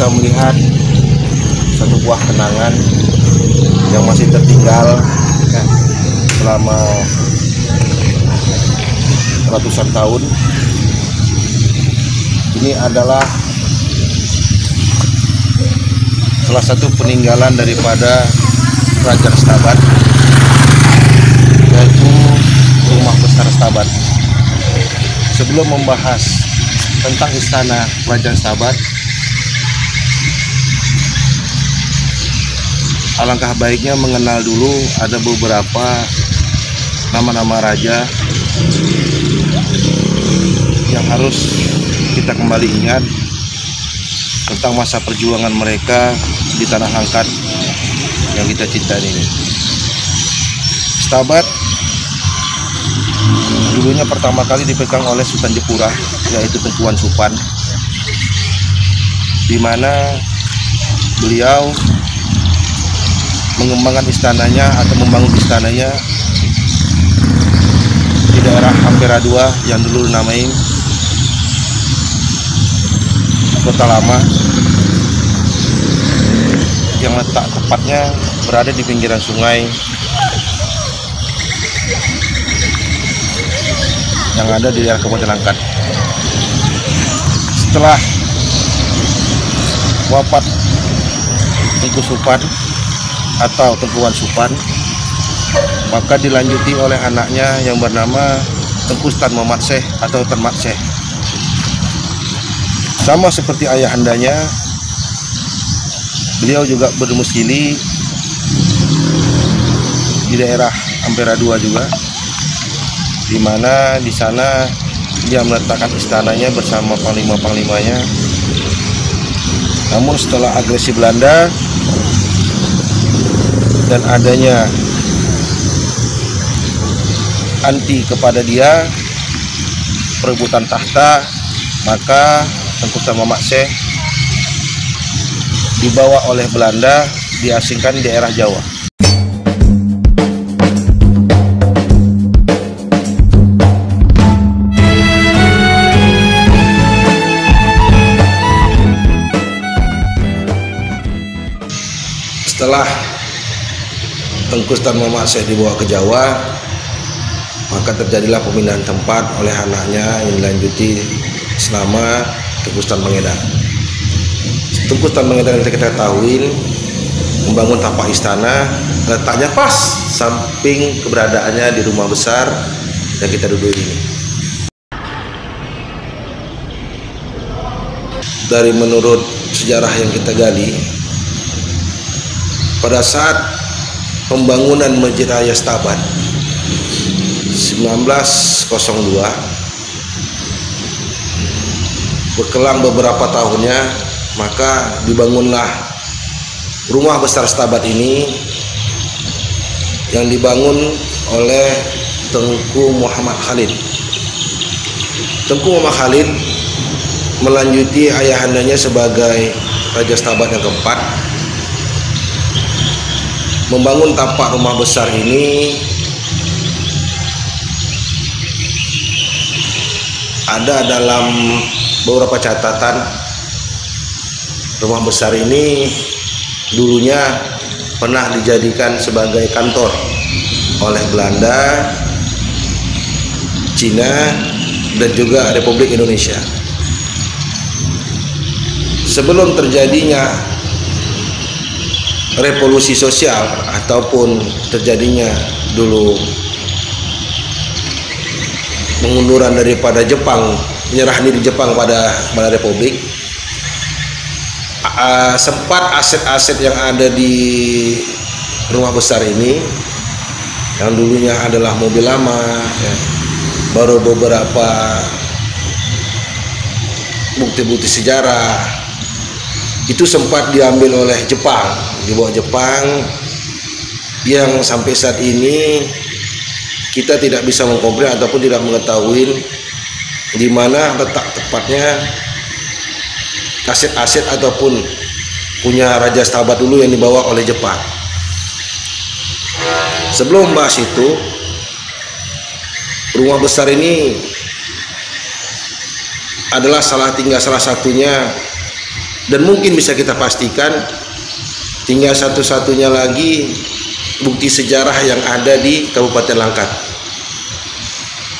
kita melihat satu buah kenangan yang masih tertinggal selama ratusan tahun. Ini adalah salah satu peninggalan daripada Kerajaan Stabat, yaitu Rumah Besar Stabat. Sebelum membahas tentang istana Kerajaan Stabat, alangkah baiknya mengenal dulu ada beberapa nama-nama raja yang harus kita kembali ingat tentang masa perjuangan mereka di tanah angkat yang kita cintai ini. Stabat dulunya pertama kali dipegang oleh Sultan Jepura, yaitu Tengku Wansupan, di mana beliau mengembangkan istananya atau membangun istananya di daerah Ampera II yang dulu namai Kota Lama, yang letak tepatnya berada di pinggiran sungai yang ada di daerah Kabupaten Langkat. Setelah wafat Tengku Supan atau Tengku Wansupan, maka dilanjuti oleh anaknya yang bernama Tengku Stan Mamatseh atau Tan Matseh. Sama seperti ayahandanya, beliau juga berdomisili di daerah Ampera II juga, di mana di sana dia meletakkan istananya bersama panglima-panglimanya. Namun setelah agresi Belanda dan adanya anti kepada dia, perebutan tahta, maka Tengku Stan Mamatseh dibawa oleh Belanda, diasingkan di daerah Jawa. Setelah Tengku Stan Mamatseh dibawa ke Jawa, maka terjadilah pemindahan tempat oleh anaknya yang dilanjuti selama Tengku Stan Pangedan. Tengku Stan Pangedan yang kita ketahui membangun tapak istana, letaknya pas samping keberadaannya di rumah besar yang kita duduk ini. Dari menurut sejarah yang kita gali, pada saat pembangunan Masjid Raya Stabat 1902, berkelang beberapa tahunnya, maka dibangunlah Rumah Besar Stabat ini yang dibangun oleh Tengku Muhammad Khalid. Tengku Muhammad Khalid melanjuti ayahandanya sebagai Raja Stabat yang keempat, membangun tapak rumah besar ini. Ada dalam beberapa catatan, rumah besar ini dulunya pernah dijadikan sebagai kantor oleh Belanda, Cina, dan juga Republik Indonesia. Sebelum terjadinya revolusi sosial ataupun terjadinya dulu pengunduran daripada Jepang, menyerah diri Jepang pada Republik, sempat aset-aset yang ada di rumah besar ini, yang dulunya adalah mobil lama, ya, baru beberapa bukti-bukti sejarah, itu sempat diambil oleh Jepang, dibawa Jepang, yang sampai saat ini kita tidak bisa mengkomprehend ataupun tidak mengetahui di mana letak tepatnya aset-aset ataupun punya Raja Stabat dulu yang dibawa oleh Jepang. Sebelum membahas itu, rumah besar ini adalah salah satunya Dan mungkin bisa kita pastikan tinggal satu-satunya lagi bukti sejarah yang ada di Kabupaten Langkat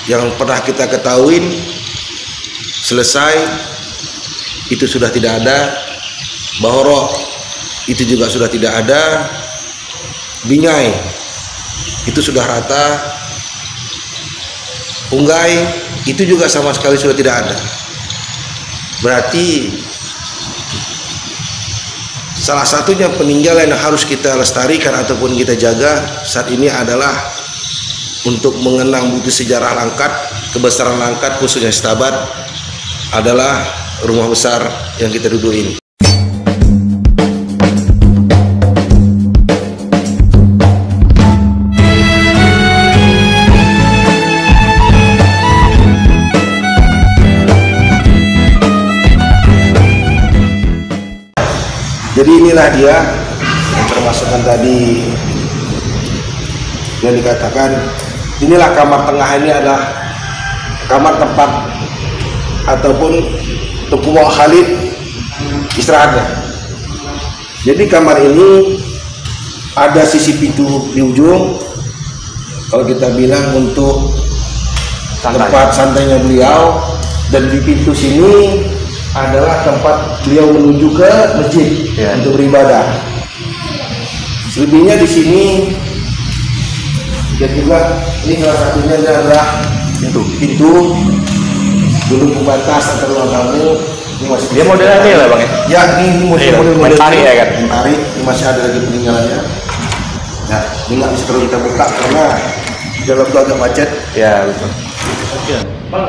yang pernah kita ketahui selesai itu sudah tidak ada. Bahoro itu juga sudah tidak ada. Bingai itu sudah rata. Unggai itu juga sama sekali sudah tidak ada. Berarti salah satunya peninggalan yang harus kita lestarikan ataupun kita jaga saat ini adalah untuk mengenang bukti sejarah Langkat, kebesaran Langkat khususnya Setabat adalah rumah besar yang kita duduk ini. Jadi inilah dia yang termasukkan tadi yang dikatakan, inilah kamar tengah, ini adalah kamar tempat ataupun Tengku Muhammad Khalid istirahatnya. Jadi kamar ini ada sisi pintu di ujung, kalau kita bilang untuk tempat santainya beliau, dan di pintu sini adalah tempat beliau menuju ke masjid untuk beribadah. Selebihnya di sini dan juga ini salah satunya adalah pintu dulu pembatas antar ruang tamu. Ini masih dia modelnya ini lah bang ya? Ya ini model tari ya kan? Tari ini masih ada lagi peninggalannya. Nah ini nggak bisa terlalu kita buka karena di dalam itu agak macet. Ya betul. Bang,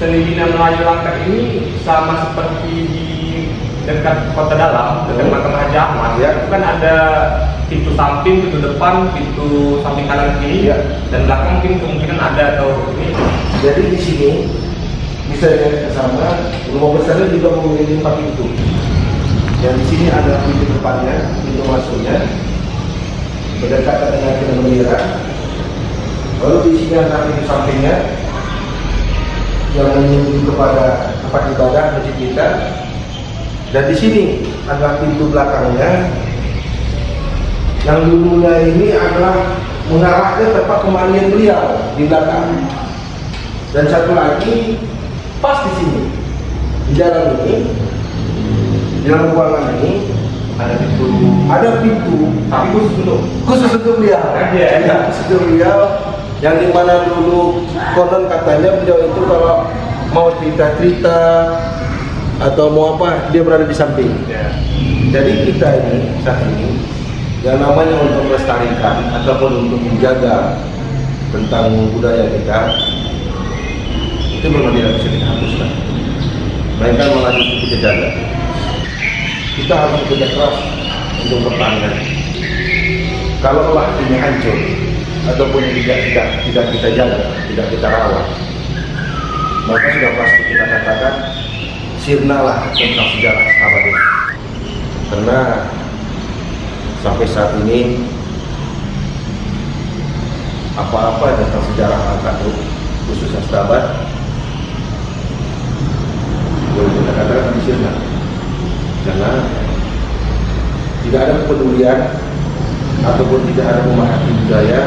seni bina Melayu Langkat ini sama seperti di dekat kota dalam, dekat makam Haji Ahmad, ya, itu kan ada pintu samping, pintu depan, pintu samping kanan kiri, ya, dan belakang mungkin kemungkinan ada atau ini. Jadi di sini bisa dilihat sama rumah besarnya juga memiliki 4 pintu. Dan di sini ada pintu depannya, pintu masuknya, berdekatan dengan Kilang Bendera. Lalu di sini ada pintu sampingnya yang menuju kepada tempat ibadah masjid kita. Dan di sini ada pintu belakangnya yang dulunya ini adalah mengarah ke tempat kemandian beliau di belakang. Dan satu lagi pas di sini di dalam ini, di dalam ruangan ini ada pintu tapi khusus untuk beliau. Ya, khusus untuk beliau, yang dimana dulu konon katanya beliau itu kalau mau cerita-cerita atau mau apa dia berada di samping. Jadi kita ini saat ini yang namanya untuk melestarikan ataupun untuk menjaga tentang budaya kita itu memang tidak bisa kita hapuskan, melainkan melanjutkan kita jaga. Kita harus bekerja keras untuk bertahan. Kalau ini hancur ataupun tidak kita jaga, tidak kita rawat, maka sudah pasti kita katakan sirnalah tentang sejarah Setabat ini. Karena sampai saat ini apa-apa tentang sejarah Langkat khususnya Setabat boleh kita katakan disirna, karena tidak ada kepedulian ataupun tidak ada memahami budaya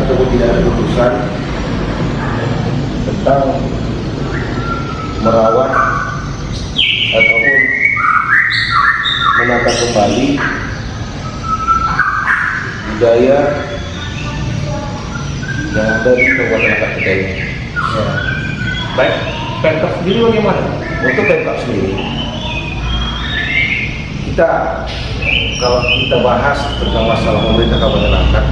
ataupun tidak ada keputusan tentang merawat ataupun menata kembali budaya yang ada di Kabupaten Langkat kita ini. Ya. Baik, Pemkab sendiri bagaimana? Untuk Pemkab sendiri, kita kalau kita bahas tentang masalah pemerintah Kabupaten Langkat,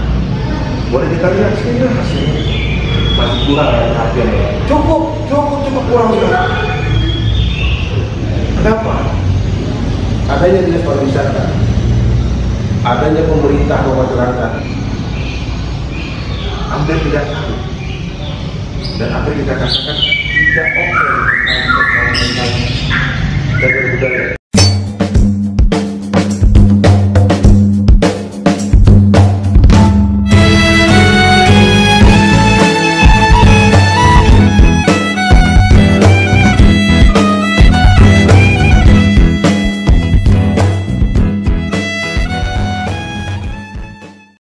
boleh kita lihat sini hasilnya masih kurang ya perhatiannya. Cukup kurang juga. Kenapa? Adanya dinas pariwisata, adanya pemerintah Kabupaten Langkat, hampir tidak tahu, dan hampir kita katakan tidak